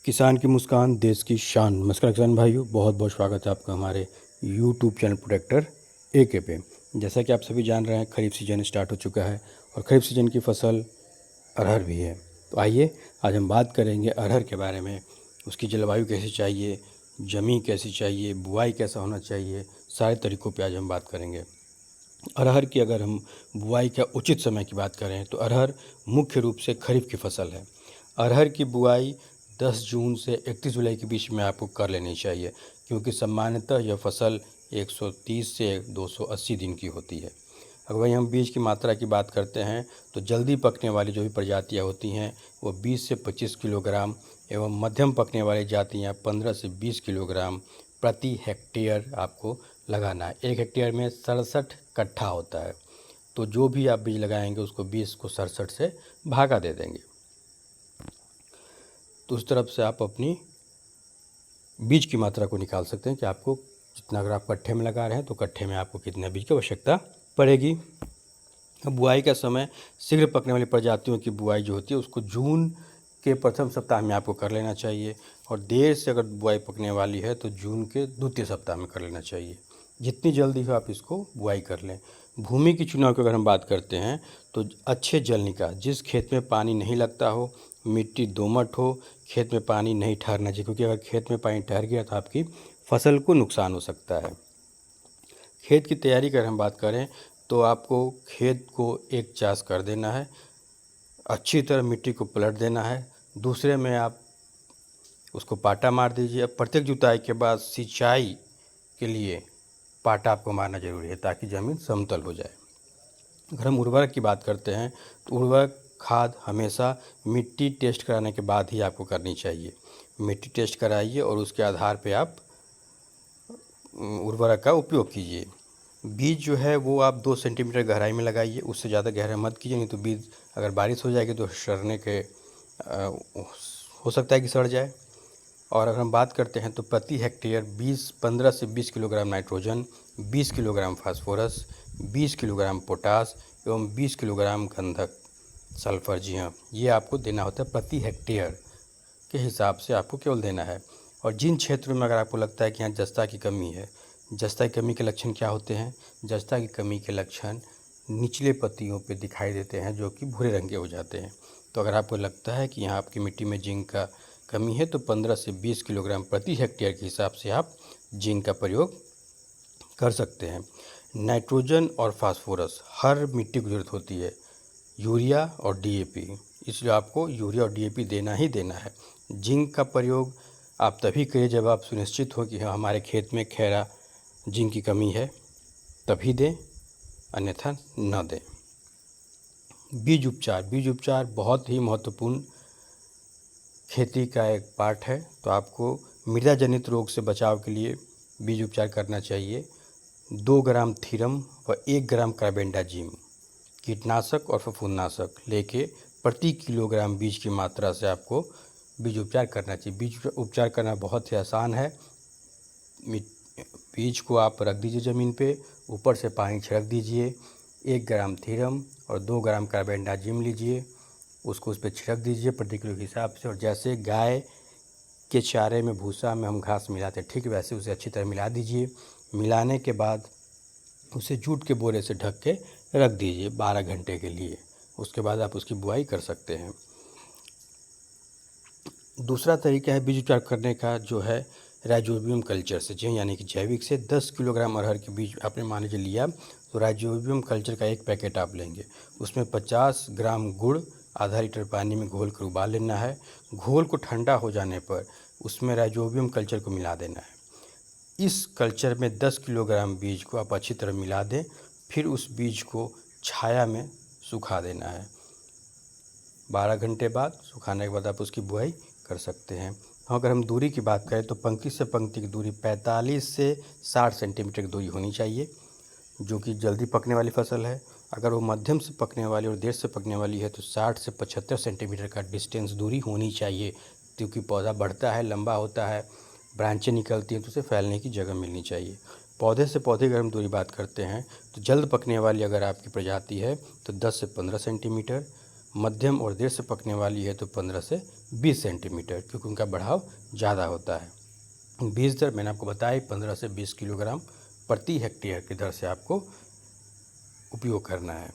किसान की मुस्कान देश की शान। नमस्कार किसान भाइयों, बहुत बहुत स्वागत है आपका हमारे यूट्यूब चैनल प्रोटेक्टर AK पे। जैसा कि आप सभी जान रहे हैं, खरीफ सीजन स्टार्ट हो चुका है और खरीफ सीजन की फसल अरहर भी है। तो आइए आज हम बात करेंगे अरहर के बारे में। उसकी जलवायु कैसी चाहिए, ज़मीन कैसी चाहिए, बुआई कैसा होना चाहिए, सारे तरीक़ों पे आज हम बात करेंगे। अरहर की अगर हम बुआई का उचित समय की बात करें तो अरहर मुख्य रूप से खरीफ की फसल है। अरहर की बुआई 10 जून से 31 जुलाई के बीच में आपको कर लेनी चाहिए, क्योंकि सामान्यतः यह फसल 130 से 280 दिन की होती है। अगर वहीं हम बीज की मात्रा की बात करते हैं तो जल्दी पकने वाली जो भी प्रजातियां होती हैं वो 20 से 25 किलोग्राम एवं मध्यम पकने वाली जातियां 15 से 20 किलोग्राम प्रति हेक्टेयर आपको लगाना है। 1 हेक्टेयर में 67 कट्ठा होता है, तो जो भी आप बीज लगाएंगे उसको 20 को 67 से भागा दे देंगे। तो उस तरफ से आप अपनी बीज की मात्रा को निकाल सकते हैं कि आपको जितना, अगर आप कट्ठे में लगा रहे हैं तो कट्ठे में आपको कितने बीज की आवश्यकता पड़ेगी। बुआई का समय शीघ्र पकने वाली प्रजातियों की बुआई जो होती है उसको जून के प्रथम सप्ताह में आपको कर लेना चाहिए, और देर से अगर बुआई पकने वाली है तो जून के द्वितीय सप्ताह में कर लेना चाहिए। जितनी जल्दी हो आप इसको बुआई कर लें। भूमि की चुनाव की अगर हम बात करते हैं तो अच्छे जल निकास, जिस खेत में पानी नहीं लगता हो, मिट्टी दोमट हो, खेत में पानी नहीं ठहरना चाहिए, क्योंकि अगर खेत में पानी ठहर गया तो आपकी फसल को नुकसान हो सकता है। खेत की तैयारी की अगर हम बात करें तो आपको खेत को एक चास कर देना है, अच्छी तरह मिट्टी को पलट देना है। दूसरे में आप उसको पाटा मार दीजिए। अब प्रत्येक जुताई के बाद सिंचाई के लिए पाटा आपको मारना जरूरी है ताकि ज़मीन समतल हो जाए। अगर हम उर्वरक की बात करते हैं तो उर्वरक खाद हमेशा मिट्टी टेस्ट कराने के बाद ही आपको करनी चाहिए। मिट्टी टेस्ट कराइए और उसके आधार पे आप उर्वरक का उपयोग कीजिए। बीज जो है वो आप 2 सेंटीमीटर गहराई में लगाइए, उससे ज़्यादा गहरा मत कीजिए, नहीं तो बीज अगर बारिश हो जाएगी तो सड़ने के हो सकता है कि सड़ जाए। और अगर हम बात करते हैं तो प्रति हेक्टेयर 15 से 20 kilogram nitrogen, 20 kilogram phosphorus, 20 kilogram potash एवं 20 किलोग्राम गंधक सल्फर, जी हाँ, ये आपको देना होता है प्रति हेक्टेयर के हिसाब से आपको केवल देना है। और जिन क्षेत्रों में अगर आपको लगता है कि यहाँ जस्ता की कमी है, जस्ता की कमी के लक्षण क्या होते हैं? जस्ता की कमी के लक्षण निचले पत्तियों पे दिखाई देते हैं जो कि भूरे रंग के हो जाते हैं। तो अगर आपको लगता है कि यहाँ आपकी मिट्टी में जिंक का कमी है तो 15 से 20 किलोग्राम प्रति हेक्टेयर के हिसाब से आप जिंक का प्रयोग कर सकते हैं। नाइट्रोजन और फास्फोरस हर मिट्टी को जरूरत होती है, यूरिया और DAP, इसलिए आपको यूरिया और DAP देना ही देना है। जिंक का प्रयोग आप तभी करिए जब आप सुनिश्चित हो कि हाँ हमारे खेत में खैरा जिंक की कमी है, तभी दें, अन्यथा न दें। बीज उपचार बहुत ही महत्वपूर्ण खेती का एक पार्ट है। तो आपको मृदा जनित रोग से बचाव के लिए बीज उपचार करना चाहिए। 2 ग्राम थीरम व 1 ग्राम कार्बेंडाजिम कीटनाशक और फफूंदनाशक लेके प्रति किलोग्राम बीज की मात्रा से आपको बीज उपचार करना चाहिए। बीज उपचार करना बहुत ही आसान है। बीज को आप रख दीजिए ज़मीन पे, ऊपर से पानी छिड़क दीजिए, 1 ग्राम थीरम और 2 ग्राम कार्बेंडाजिम लीजिए, उसको उस पर छिड़क दीजिए प्रति किलो के हिसाब से। और जैसे गाय के चारे में भूसा में हम घास मिलाते हैं, ठीक वैसे उसे अच्छी तरह मिला दीजिए। मिलाने के बाद उसे जूट के बोरे से ढक के रख दीजिए 12 घंटे के लिए। उसके बाद आप उसकी बुआई कर सकते हैं। दूसरा तरीका है बीज उपचार करने का जो है राइजोबियम कल्चर से, जी यानी कि जैविक से। 10 किलोग्राम अरहर के बीज आपने मान लीजिए लिया तो राइजोबियम कल्चर का 1 पैकेट आप लेंगे, उसमें 50 ग्राम गुड़ आधा लीटर पानी में घोल कर उबाल लेना है। घोल को ठंडा हो जाने पर उसमें राइजोबियम कल्चर को मिला देना है। इस कल्चर में 10 किलोग्राम बीज को आप अच्छी तरह मिला दें, फिर उस बीज को छाया में सुखा देना है। 12 घंटे बाद सुखाने के बाद आप उसकी बुआई कर सकते हैं। अगर हम दूरी की बात करें तो पंक्ति से पंक्ति की दूरी 45 से 60 सेंटीमीटर की दूरी होनी चाहिए, जो कि जल्दी पकने वाली फसल है। अगर वो मध्यम से पकने वाली और देर से पकने वाली है तो 60 से 75 सेंटीमीटर का डिस्टेंस दूरी होनी चाहिए, क्योंकि पौधा बढ़ता है, लंबा होता है, ब्रांचें निकलती हैं तो उसे फैलने की जगह मिलनी चाहिए। पौधे से पौधे की अगर हम दूरी बात करते हैं तो जल्द पकने वाली अगर आपकी प्रजाति है तो 10 से 15 सेंटीमीटर, मध्यम और देर से पकने वाली है तो 15 से 20 सेंटीमीटर, क्योंकि उनका बढ़ाव ज़्यादा होता है। बीज दर मैंने आपको बताया 15 से 20 किलोग्राम प्रति हेक्टेयर की दर से आपको उपयोग करना है।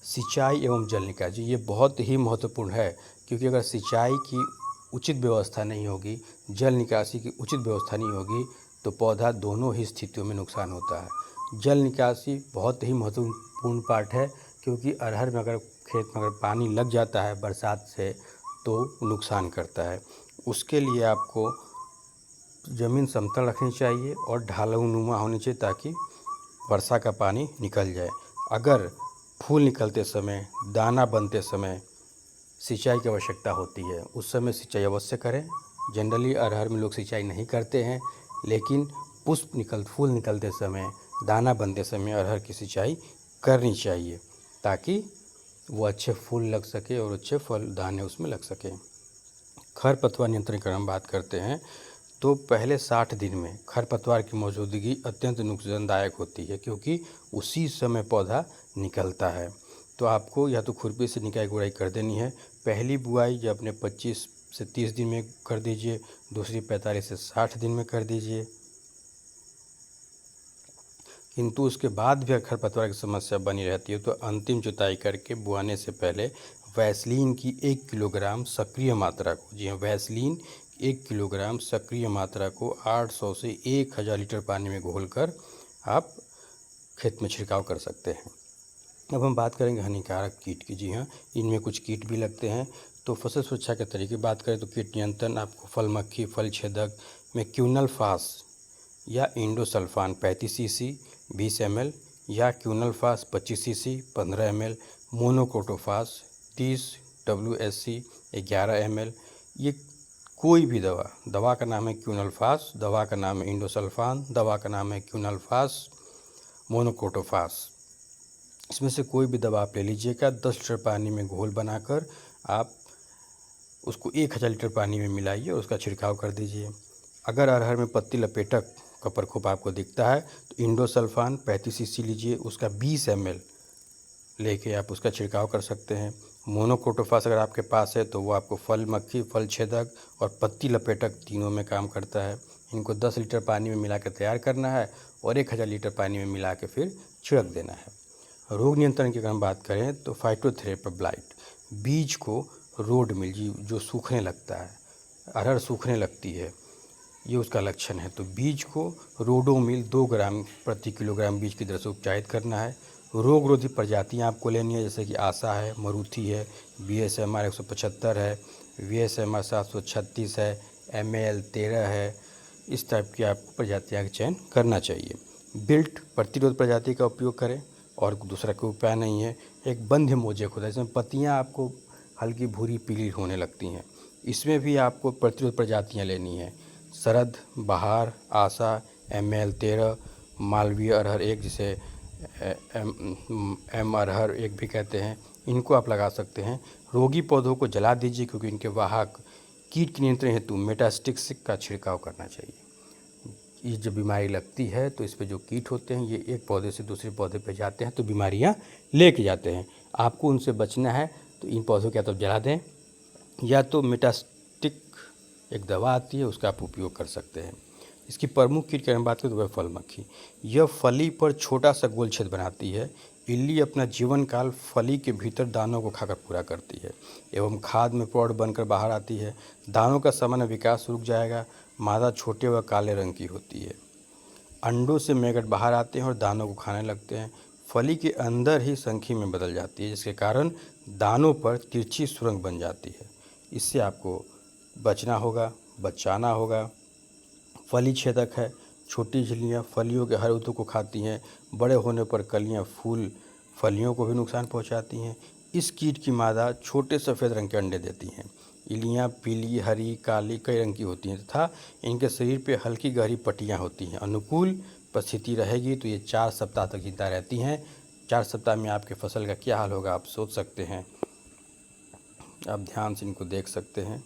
सिंचाई एवं जल निकासी, ये बहुत ही महत्वपूर्ण है, क्योंकि अगर सिंचाई की उचित व्यवस्था नहीं होगी, जल निकासी की उचित व्यवस्था नहीं होगी, तो पौधा दोनों ही स्थितियों में नुकसान होता है। जल निकासी बहुत ही महत्वपूर्ण पार्ट है, क्योंकि अरहर में अगर खेत में अगर पानी लग जाता है बरसात से तो नुकसान करता है। उसके लिए आपको ज़मीन समतल रखनी चाहिए और ढालनुमा होनी चाहिए, ताकि वर्षा का पानी निकल जाए। अगर फूल निकलते समय, दाना बनते समय सिंचाई की आवश्यकता होती है, उस समय सिंचाई अवश्य करें। जनरली अरहर में लोग सिंचाई नहीं करते हैं, लेकिन फूल निकलते समय, दाना बनते समय अरहर की सिंचाई करनी चाहिए, ताकि वो अच्छे फूल लग सके और अच्छे फल दाने उसमें लग सके। खरपतवार नियंत्रण की हम बात करते हैं तो पहले 60 दिन में खरपतवार की मौजूदगी अत्यंत नुकसानदायक होती है, क्योंकि उसी समय पौधा निकलता है। तो आपको या तो खुरपी से निकाई गुड़ाई कर देनी है। पहली बुआई जब अपने 25 से 30 दिन में कर दीजिए, दूसरी 45 से 60 दिन में कर दीजिए। किंतु उसके बाद भी अगर खरपतवार की समस्या बनी रहती है तो अंतिम जुताई करके बुआने से पहले वैसलीन की 1 किलोग्राम सक्रिय मात्रा को, जी हाँ, वैसलीन 1 किलोग्राम सक्रिय मात्रा को 800 से 1000 लीटर पानी में घोलकर आप खेत में छिड़काव कर सकते हैं। अब हम बात करेंगे हानिकारक कीट की। जी हाँ, इनमें कुछ कीट भी लगते हैं। तो फसल सुरक्षा के तरीके बात करें तो कीट नियंत्रण आपको फल मक्खी, फल छेदक में क्यूनलफास या इंडोसल्फान 35 सीसी 20 ml या क्यूनलफास 25 CC 15 ml, monocrotophos 30 WSC 11 ml। ये कोई भी दवा का नाम है क्यूनलफास, दवा का नाम है इंडोसल्फान, दवा का नाम है क्यूनलफास, मोनोक्रोटोफास। इसमें से कोई भी दवा आप ले लीजिएगा। 10 लीटर पानी में घोल बनाकर आप उसको 1000 लीटर पानी में मिलाइए और उसका छिड़काव कर दीजिए। अगर अरहर में पत्ती लपेटक का प्रकोप आपको दिखता है तो इंडोसल्फान 35 सीसी लीजिए, उसका 20 ml लेके आप उसका छिड़काव कर सकते हैं। मोनोक्रोटोफास अगर आपके पास है तो वो आपको फल मक्खी, फल छेदक और पत्ती लपेटक तीनों में काम करता है। इनको 10 लीटर पानी में मिला के तैयार करना है और 1000 लीटर पानी में मिला के फिर छिड़क देना है। रोग नियंत्रण की अगर हम बात करें तो फाइटोथ्रेप ब्लाइट, बीज को रोड मिल्ड्यू जो सूखने लगता है, अरहर सूखने लगती है, ये उसका लक्षण है। तो बीज को रोडोमिल 2 ग्राम प्रति किलोग्राम बीज की दर से उपचारित करना है। रोग रोधी प्रजातियाँ आपको लेनी है, जैसे कि आशा है, मरूथी है, BSMR 175 है, VSMR 736 है, MAL 13 है। इस टाइप की आपको प्रजातियाँ का चयन करना चाहिए। बिल्ट प्रतिरोध प्रजाति का उपयोग करें और दूसरा कोई उपाय नहीं है। एक बंध्य मोजेक होता है, इसमें पत्तियाँ आपको हल्की भूरी पीली होने लगती हैं, इसमें भी आपको प्रतिरोध प्रजातियाँ लेनी है। शरद, बहार, आशा, MAL 13, मालवीय अरहर 1 जिसे M अरहर 1 भी कहते हैं, इनको आप लगा सकते हैं। रोगी पौधों को जला दीजिए, क्योंकि इनके वाहक कीट के नियंत्रण हेतु मेटास्टिक्स का छिड़काव करना चाहिए। ये जब बीमारी लगती है तो इस पे जो कीट होते हैं ये एक पौधे से दूसरे पौधे पे जाते हैं तो बीमारियां लेके जाते हैं। आपको उनसे बचना है तो इन पौधों को या तो जला दें या तो मेटास्टिक एक दवा आती है उसका आप उपयोग कर सकते हैं। इसकी प्रमुख कीट की हम बात करें तो वह फल मक्खी। यह फली पर छोटा सा गोल छेद बनाती है। इल्ली अपना जीवन काल फली के भीतर दानों को खाकर पूरा करती है एवं खाद में प्रौढ़ बनकर बाहर आती है। दानों का सामान्य विकास रुक जाएगा। मादा छोटे व काले रंग की होती है। अंडों से मैगट बाहर आते हैं और दानों को खाने लगते हैं। फली के अंदर ही संखी में बदल जाती है, जिसके कारण दानों पर तिरछी सुरंग बन जाती है। इससे आपको बचना होगा, बचाना होगा। फली छेदक है। छोटी झिल्लियाँ फलियों के हर ऊतक को खाती हैं। बड़े होने पर कलियाँ फूल फलियों को भी नुकसान पहुंचाती हैं। इस कीट की मादा छोटे सफ़ेद रंग के अंडे देती हैं। इलियाँ पीली, हरी, काली कई रंग की होती हैं तथा इनके शरीर पे हल्की गहरी पट्टियाँ होती हैं। अनुकूल परिस्थिति रहेगी तो ये 4 सप्ताह तक जिंदा रहती हैं। 4 सप्ताह में आपके फसल का क्या हाल होगा आप सोच सकते हैं। आप ध्यान से इनको देख सकते हैं।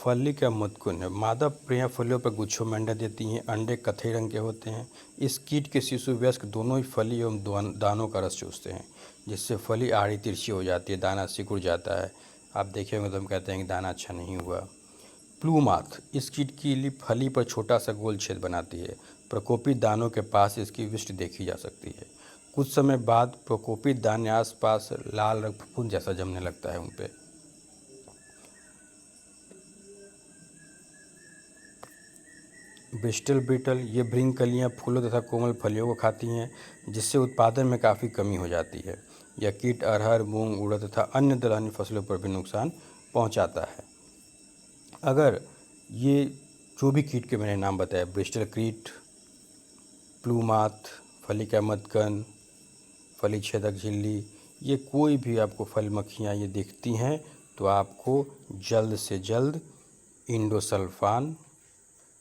फली का मुतकुन है। मादा प्रिया फलियों पर गुच्छों में अंडे देती हैं। अंडे कथई रंग के होते हैं। इस कीट के शिशु वयस्क दोनों ही फली एवं दानों का रस चूसते हैं, जिससे फली आड़ी तिरछी हो जाती है, दाना सिकुड़ जाता है। आप देखे होंगे तो हम कहते हैं कि दाना अच्छा नहीं हुआ। प्लूमाथ, इस कीट की फली पर छोटा सा गोल छेद बनाती है। प्रकोपित दानों के पास इसकी विष्टि देखी जा सकती है। कुछ समय बाद प्रकोपित दाने आसपास लाल रंग फफूंद जैसा जमने लगता है उन पे। ब्रिस्टल बीटल, ये भृंगकलियाँ फूलों तथा कोमल फलियों को खाती हैं, जिससे उत्पादन में काफ़ी कमी हो जाती है। यह कीट अरहर, मूंग, उड़द तथा अन्य दलहनी फसलों पर भी नुकसान पहुंचाता है। अगर ये जो भी कीट के मैंने नाम बताया, ब्रिस्टल कीट, प्लूमाथ, फली का मदकन, फली छेदक झिल्ली, ये कोई भी आपको फल मक्खियाँ ये दिखती हैं तो आपको जल्द से जल्द इंडोसल्फान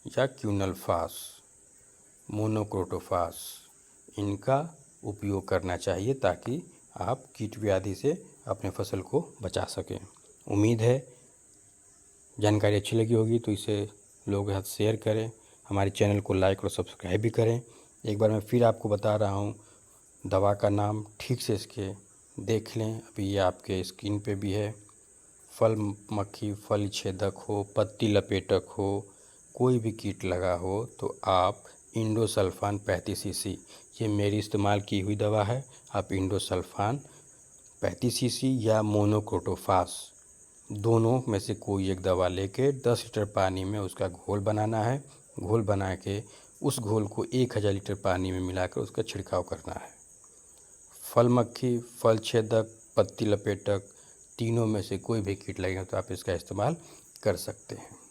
या क्यूनलफास, मोनोक्रोटोफास, इनका उपयोग करना चाहिए ताकि आप कीट व्याधि से अपने फसल को बचा सकें। उम्मीद है जानकारी अच्छी लगी होगी, तो इसे लोगों के साथ शेयर करें। हमारे चैनल को लाइक और सब्सक्राइब भी करें। एक बार मैं फिर आपको बता रहा हूँ, दवा का नाम ठीक से इसके देख लें। अभी ये आपके स्क्रीन पे भी है। फल मक्खी, फल छेदक हो, पत्ती लपेटक हो, कोई भी कीट लगा हो तो आप इंडोसल्फान 35 सीसी, ये मेरी इस्तेमाल की हुई दवा है। आप इंडोसल्फान 35 सीसी या मोनोक्रोटोफास, दोनों में से कोई एक दवा लेके 10 लीटर पानी में उसका घोल बनाना है। घोल बना के उस घोल को 1000 लीटर पानी में मिलाकर उसका छिड़काव करना है। फल मक्खी, फल छेदक, पत्ती लपेटक, तीनों में से कोई भी कीट लगेगा तो आप इसका इस्तेमाल कर सकते हैं।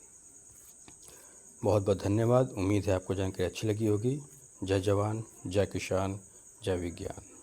बहुत बहुत धन्यवाद। उम्मीद है आपको जानकारी अच्छी लगी होगी। जय जवान, जय किसान, जय विज्ञान।